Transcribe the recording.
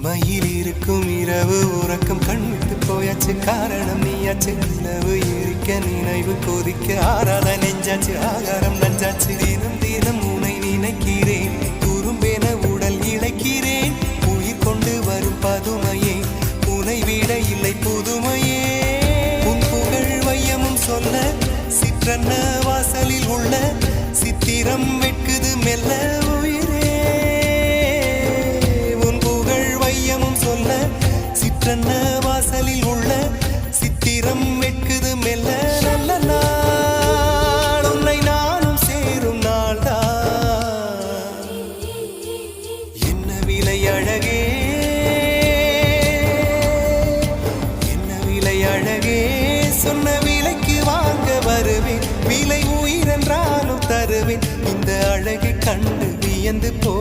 மயில் இருக்கும் இரவு உறக்கம் கண்விட்டு போயாச்சு காரணம் நீயாச்சு நிலவு எரிக்க நினைவு கொதிக்க ஆறாத நெஞ்சாச்சு ஆகாரம் நஞ்சாச்சு தினம் தினம் உனை நினைக்கிறேன் குறும்பென உடல் இழைக்கிறேன் உயிர் கொண்டு வரும் பதுமையே உனை விட இல்லை புதுமையே உன் புகழ் வையமும் சொல்ல சிற்றன்ன வாசலில் உள்ள சித்திரம் வெட்குது மெல்ல சிற்றன்ன வாசலில் உள்ள சித்திரம் வெட்குது மெல்ல நல்ல நாள் உன்னை நானும் சேரும் நாள்தான் என்ன விலை அழகே என்ன விலை அழகே சொன்ன விலைக்கு வாங்க வருவேன் விலை உயிரென்றாலும் தருவேன் இந்த அழகை கண்டு வியந்து போ